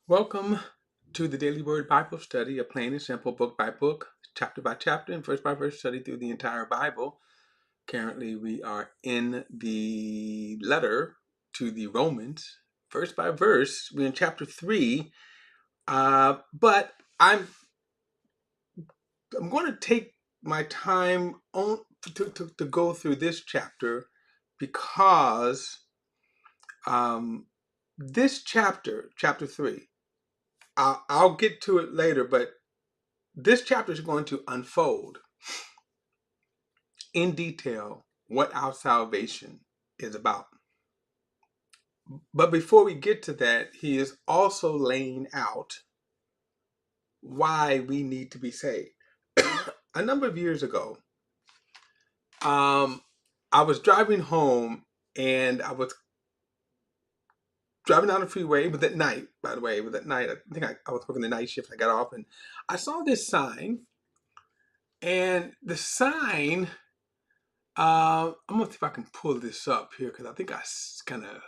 Welcome to the Daily Word Bible Study, a plain and simple book by book, chapter by chapter, and verse by verse study through the entire Bible. Currently, we are in the letter to the Romans, verse by verse. We're in chapter 3, but I'm going to take my time to go through this chapter because this chapter 3, I'll get to it later, but this chapter is going to unfold in detail what our salvation is about. But before we get to that, he is also laying out why we need to be saved. A number of years ago, I was driving home and I was driving down the freeway. It was at night, by the way. It was at night. I think I was working the night shift. I got off and I saw this sign. And the sign, I'm going to see if I can pull this up here because I think I kind of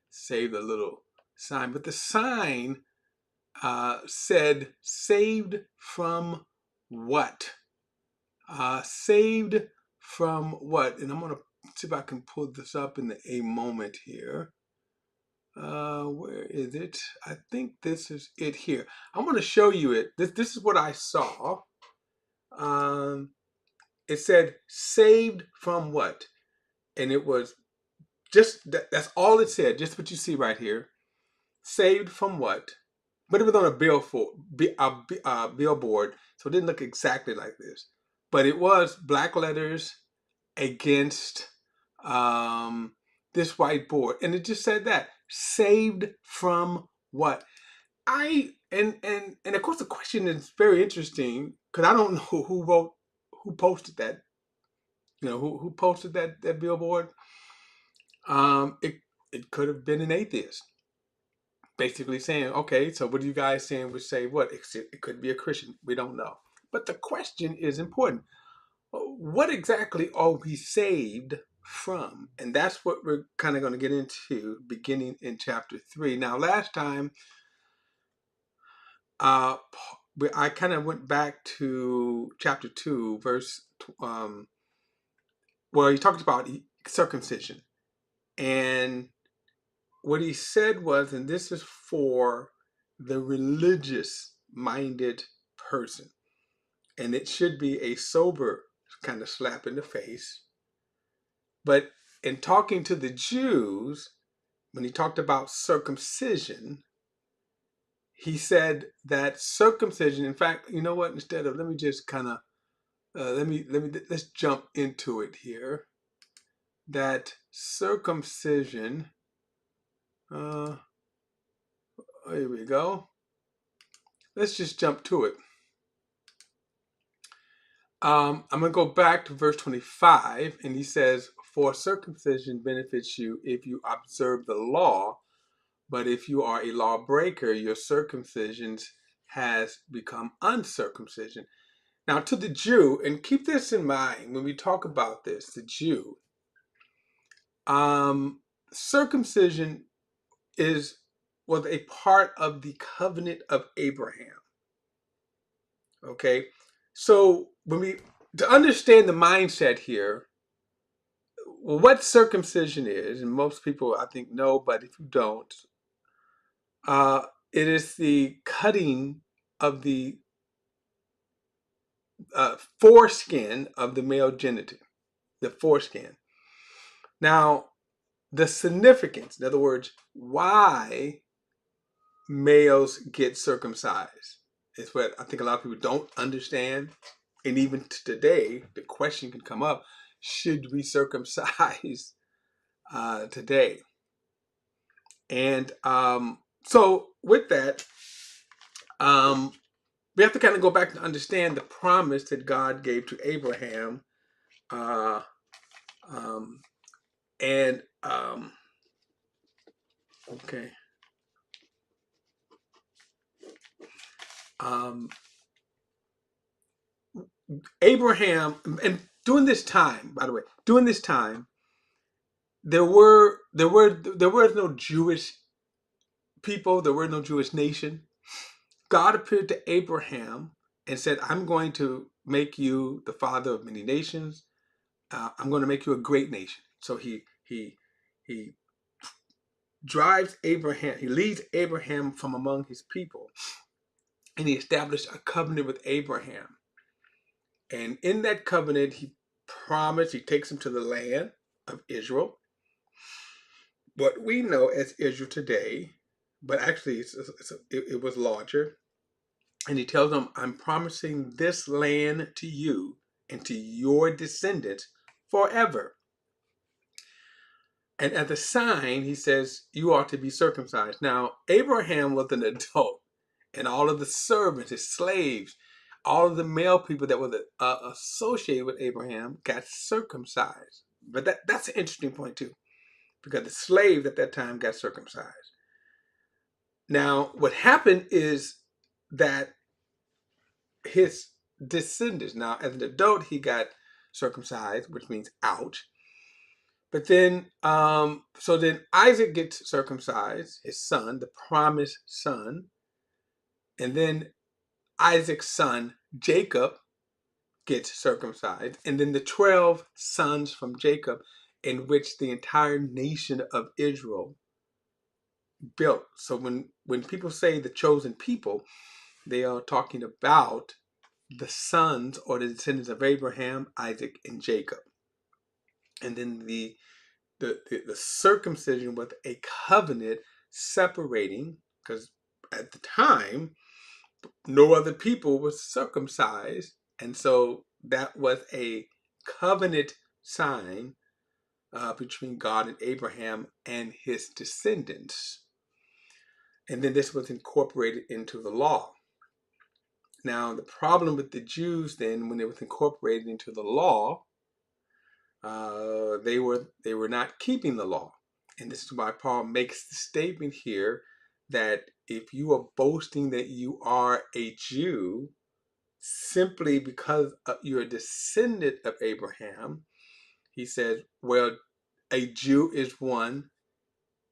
saved a little sign. But the sign said, saved from what? Saved from what? And I'm going to see if I can pull this up in a moment here. Where is it? I think this is it here. I'm going to show you it. This is what I saw. It said, saved from what? And it was just, that's all it said. Just what you see right here. Saved from what? But it was on a billboard, so it didn't look exactly like this. But it was black letters against this whiteboard, and it just said that saved from what? And of course the question is very interesting because I don't know who posted that. You know who posted that billboard? It could have been an atheist basically saying, okay, so what are you guys saying would say what? It could be a Christian. We don't know. But the question is important. What exactly are we saved from? And that's what we're kind of going to get into beginning in chapter 3. Now, last time, I kind of went back to chapter 2, well, he talked about circumcision. And what he said was, and this is for the religious minded person, and it should be a sober kind of slap in the face. But in talking to the Jews, when he talked about circumcision, he said that circumcision, in fact, you know what, instead of, let me just kind of, let's jump into it here. That circumcision, here we go. Let's just jump to it. I'm going to go back to verse 25, and he says, for circumcision benefits you if you observe the law, but if you are a lawbreaker, your circumcision has become uncircumcision. Now, to the Jew, and keep this in mind when we talk about this, the Jew, circumcision was a part of the covenant of Abraham. Okay, so to understand the mindset here, what circumcision is, and most people I think know, but if you don't, it is the cutting of the foreskin of the male genitive, the foreskin. Now, the significance, in other words, why males get circumcised is what I think a lot of people don't understand. And even today, the question can come up, should we circumcise today? And so with that, we have to kind of go back and understand the promise that God gave to Abraham. And okay. Abraham, and during this time, by the way, during this time, there was no Jewish people. There were no Jewish nation. God appeared to Abraham and said, I'm going to make you the father of many nations. I'm going to make you a great nation. So he drives Abraham, he leads Abraham from among his people, and he established a covenant with Abraham. And in that covenant, he takes him to the land of Israel, what we know as Israel today, but actually it was larger. And he tells them, I'm promising this land to you and to your descendants forever. And as a sign, he says, you are to be circumcised. Now, Abraham was an adult, and all of the servants, his slaves, all of the male people that were associated with Abraham got circumcised. But that's an interesting point, too, because the slaves at that time got circumcised. Now, what happened is that his descendants, now as an adult, he got circumcised, which means ouch. But then, so then Isaac gets circumcised, his son, the promised son. And then Isaac's son, Jacob, gets circumcised. And then the 12 sons from Jacob, in which the entire nation of Israel built. So when people say the chosen people, they are talking about the sons or the descendants of Abraham, Isaac, and Jacob. And then the circumcision was a covenant separating, because at the time, no other people was circumcised. And so that was a covenant sign between God and Abraham and his descendants. And then this was incorporated into the law. Now, the problem with the Jews then, when it was incorporated into the law, they were not keeping the law. And this is why Paul makes the statement here that if you are boasting that you are a Jew simply because you're a descendant of Abraham, he says, well, a Jew is one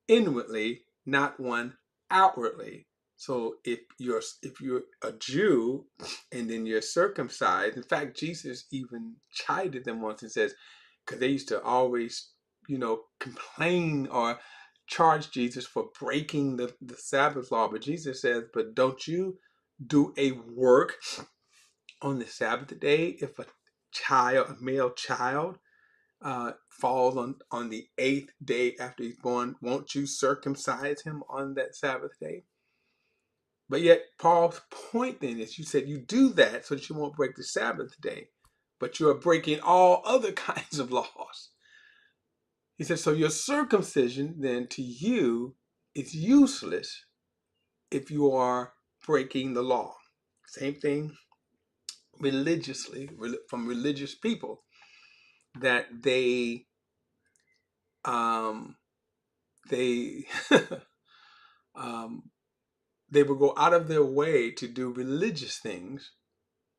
inwardly, not one outwardly. So if you're a Jew and then you're circumcised, in fact, Jesus even chided them once and says, because they used to always, complain or charge Jesus for breaking the Sabbath law. But Jesus says, but don't you do a work on the Sabbath day if a male child, falls on the 8th day after he's born? Won't you circumcise him on that Sabbath day? But yet Paul's point then is, you said you do that so that you won't break the Sabbath day, but you are breaking all other kinds of laws. He says, so your circumcision then to you is useless if you are breaking the law. Same thing religiously, from religious people, that they they will go out of their way to do religious things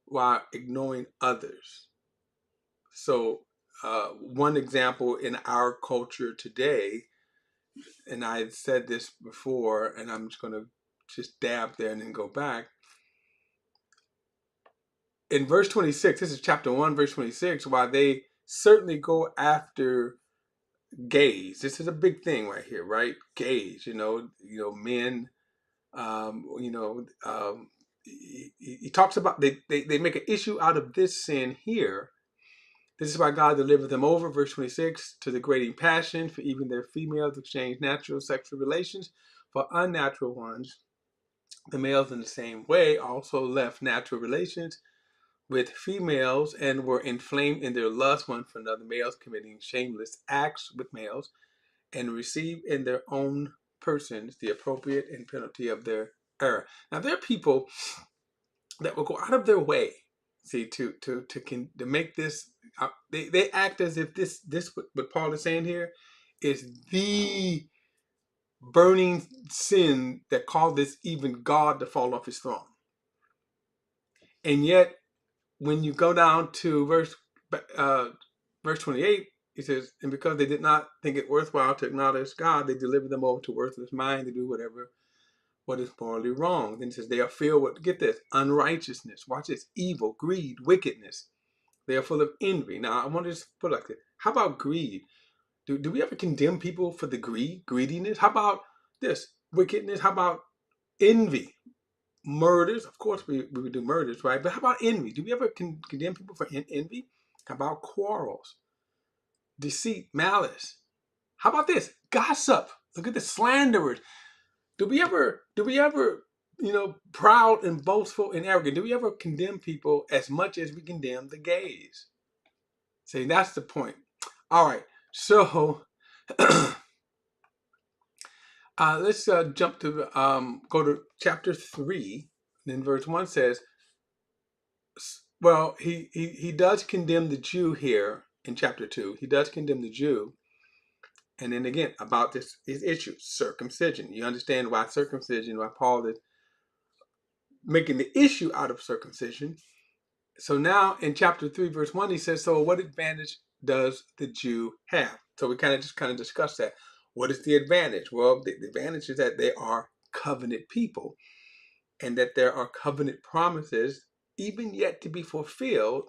while ignoring others. So one example in our culture today, and I had said this before, and I'm just going to just dab there and then go back. In verse 26, this is chapter 1, verse 26, while they certainly go after gays. This is a big thing right here, right? Gays, men, he talks about, they make an issue out of this sin here. This is why God delivered them over, verse 26, to degrading passion, for even their females exchange natural sexual relations for unnatural ones. The males in the same way also left natural relations with females and were inflamed in their lust one for another, males committing shameless acts with males, and received in their own persons the appropriate and penalty of their error. Now, there are people that will go out of their way, see, to make this. They act as if this what Paul is saying here is the burning sin that caused this even God to fall off his throne. And yet, when you go down to verse 28, he says, and because they did not think it worthwhile to acknowledge God, they delivered them over to worthless mind to do whatever what is morally wrong. Then he says they are filled with, get this, unrighteousness. Watch this, evil, greed, wickedness. They are full of envy. Now, I want to just put it like this. How about greed? Do we ever condemn people for the greediness? How about this, wickedness? How about envy? Murders? Of course, we would do murders, right? But how about envy? Do we ever condemn people for envy? How about quarrels, deceit, malice? How about this, gossip? Look at the slanderers. Do we ever, proud and boastful and arrogant? Do we ever condemn people as much as we condemn the gays? See, that's the point. All right, so let's jump to go to chapter 3. And then verse 1 says, well, he does condemn the Jew here in chapter 2. He does condemn the Jew. And then again, about this issue, circumcision. You understand why circumcision, why Paul is making the issue out of circumcision. So now in chapter 3, verse 1, he says, so what advantage does the Jew have? So we kind of discussed that. What is the advantage? Well, the advantage is that they are covenant people and that there are covenant promises even yet to be fulfilled.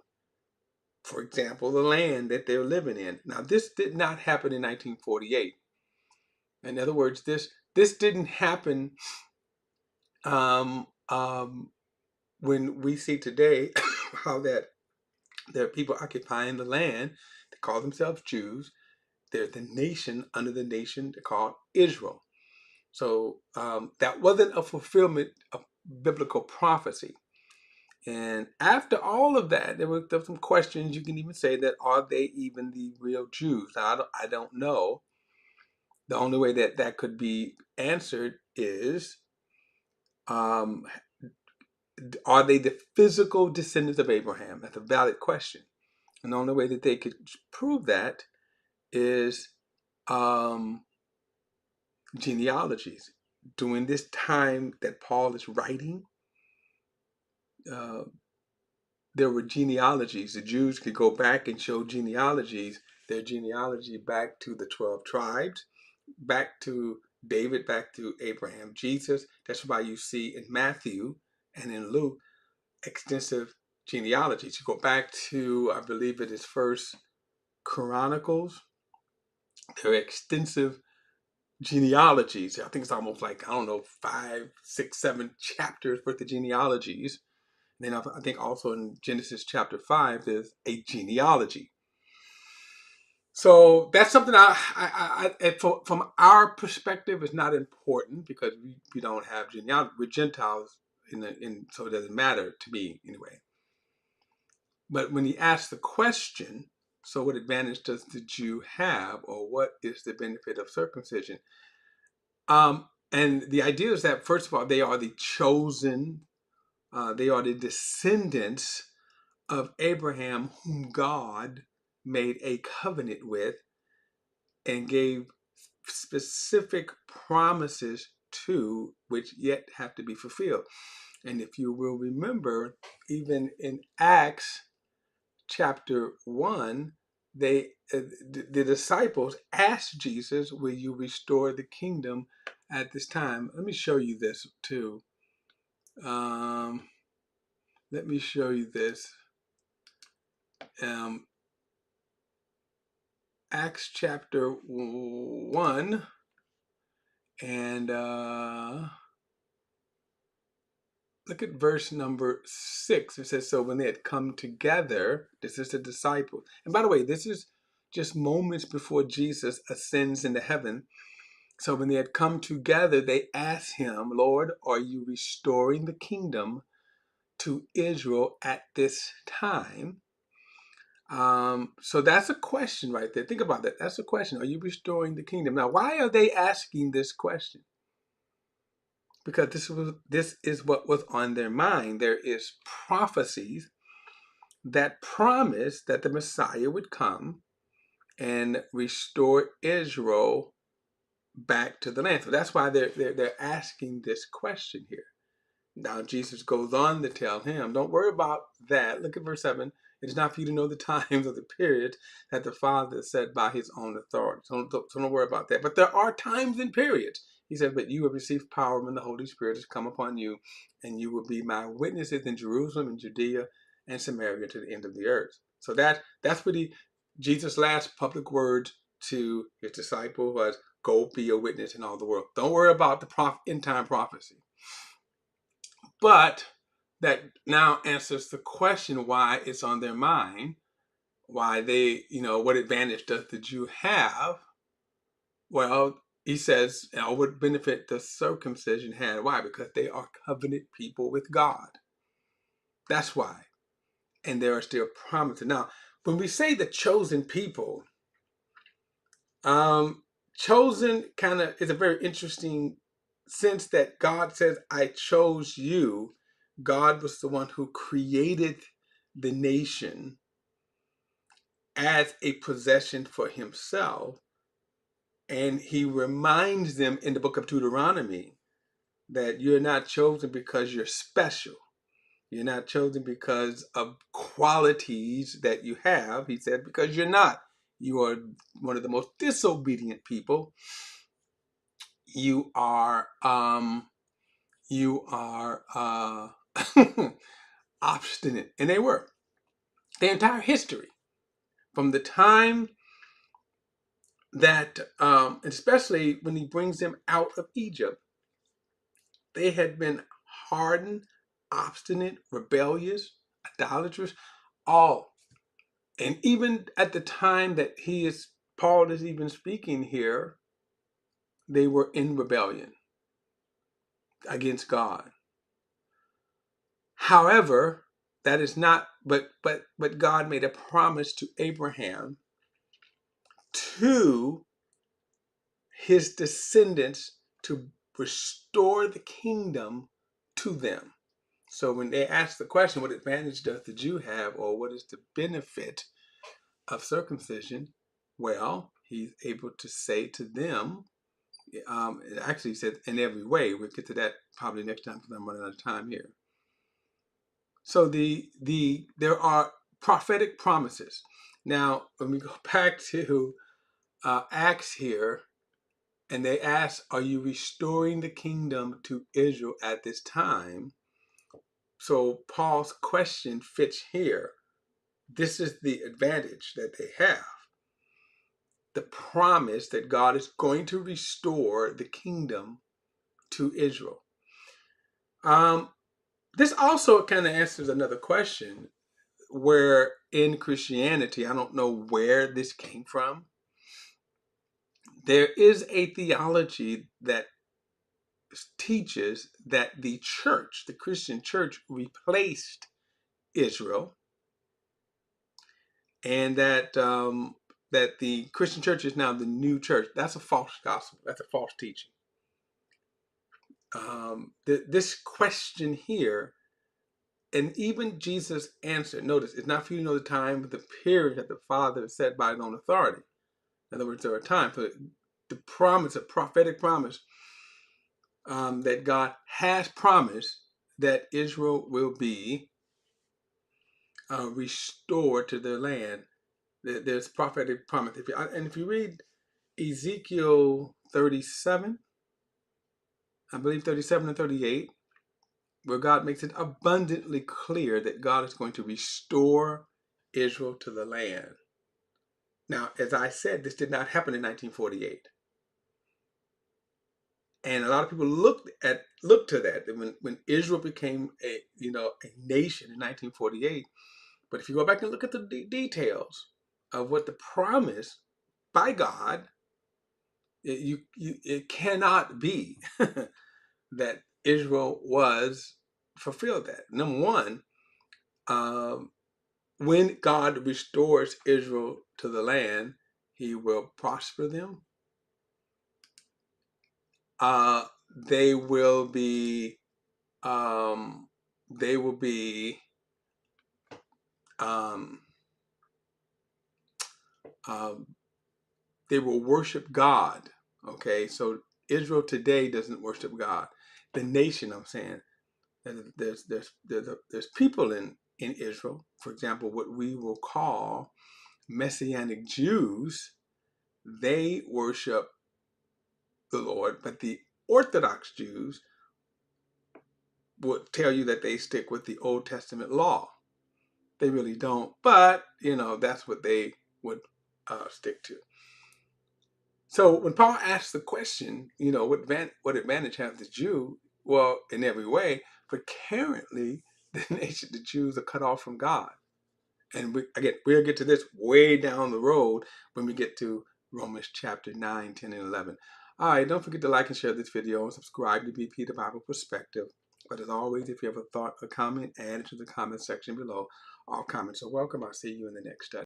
For example, the land that they're living in. Now, this did not happen in 1948. In other words, this didn't happen when we see today how that there are people occupying the land. They call themselves Jews. They're the nation under the nation called Israel. So that wasn't a fulfillment of biblical prophecy. And after all of that, there were some questions. You can even say that, are they even the real Jews? Now, I don't know. The only way that could be answered is, are they the physical descendants of Abraham? That's a valid question. And the only way that they could prove that is genealogies. During this time that Paul is writing, there were genealogies. The Jews could go back and show genealogies, their genealogy back to the 12 tribes, back to David, back to Abraham, Jesus. That's why you see in Matthew and in Luke extensive genealogies. You go back to, I believe it is First Chronicles. There are extensive genealogies. I think it's almost like, 5, 6, 7 chapters worth of genealogies. Then I think also in Genesis chapter 5, there's a genealogy. So that's something from our perspective, is not important because we don't have genealogy. We're Gentiles, so it doesn't matter to me anyway. But when he asks the question, so what advantage does the Jew have, or what is the benefit of circumcision? And the idea is that, first of all, they are the chosen, they are the descendants of Abraham, whom God made a covenant with and gave specific promises to, which yet have to be fulfilled. And if you will remember, even in Acts chapter 1, the disciples asked Jesus, will you restore the kingdom at this time? Let me show you this too. Let me show you this. Acts chapter 1 and look at verse number 6. It says, so when they had come together, this is the disciples. And by the way, this is just moments before Jesus ascends into heaven. So when they had come together, they asked him, Lord, are you restoring the kingdom to Israel at this time? So that's a question right there. Think about that. That's a question. Are you restoring the kingdom? Now, why are they asking this question? Because this is what was on their mind. There is prophecies that promise that the Messiah would come and restore Israel back to the land. So that's why they're asking this question here. Now Jesus goes on to tell him, don't worry about that. Look at verse 7. It is not for you to know the times or the period that the Father set by his own authority. So don't worry about that. But there are times and periods. He said, but you will receive power when the Holy Spirit has come upon you, and you will be my witnesses in Jerusalem and Judea and Samaria to the end of the earth. So that's what Jesus' last public words to his disciple was, go be a witness in all the world. Don't worry about the end time prophecy. But that now answers the question why it's on their mind, why they, what advantage does the Jew have? Well, he says, what benefit does circumcision have? Why? Because they are covenant people with God. That's why. And there are still promises. Now, when we say the chosen people, chosen kind of is a very interesting sense that God says, I chose you. God was the one who created the nation as a possession for himself. And he reminds them in the book of Deuteronomy that you're not chosen because you're special. You're not chosen because of qualities that you have. He said, because you're not. You are one of the most disobedient people. You are obstinate. And they were. The entire history, from the time that, especially when he brings them out of Egypt, they had been hardened, obstinate, rebellious, idolatrous, all. And even at the time that Paul is even speaking here, they were in rebellion against God. However, that is not, but God made a promise to Abraham to his descendants to restore the kingdom to them. So when they ask the question, what advantage does the Jew have, or what is the benefit of circumcision? Well, he's able to say to them, it actually said in every way. We'll get to that probably next time because I'm running out of time here. So there are prophetic promises. Now, when we go back to Acts here, and they ask, are you restoring the kingdom to Israel at this time? So Paul's question fits here. This is the advantage that they have. The promise that God is going to restore the kingdom to Israel. This also kind of answers another question, where in Christianity, I don't know where this came from. There is a theology that teaches that the church, the Christian church, replaced Israel, and that that the Christian church is now the new church. That's a false gospel. That's a false teaching. This question here, and even Jesus answered, notice, it's not for you to know the time, but the period that the Father has set by his own authority. In other words, there are times for the promise, a prophetic promise, that God has promised that Israel will be restored to their land. There's prophetic promise. If you read Ezekiel 37, I believe 37 and 38, where God makes it abundantly clear that God is going to restore Israel to the land. Now, as I said, this did not happen in 1948. And a lot of people look to that when Israel became a nation in 1948. But if you go back and look at the details of what the promise by God, it cannot be that Israel was fulfilled. That number one, when God restores Israel to the land, He will prosper them. They will be um, they will worship God. Okay, so Israel today doesn't worship God. The nation, I'm saying, there's people in Israel, for example, what we will call Messianic Jews. They worship the Lord, but the Orthodox Jews would tell you that they stick with the Old Testament law. They really don't, but that's what they would stick to. So when Paul asks the question, what advantage has the Jew? Well, in every way, but currently the Jews are cut off from God. And we'll get to this way down the road when we get to Romans chapter 9, 10, and 11. All right, don't forget to like and share this video and subscribe to BP The Bible Perspective. But as always, if you have a thought or comment, add it to the comment section below. All comments are welcome. I'll see you in the next study.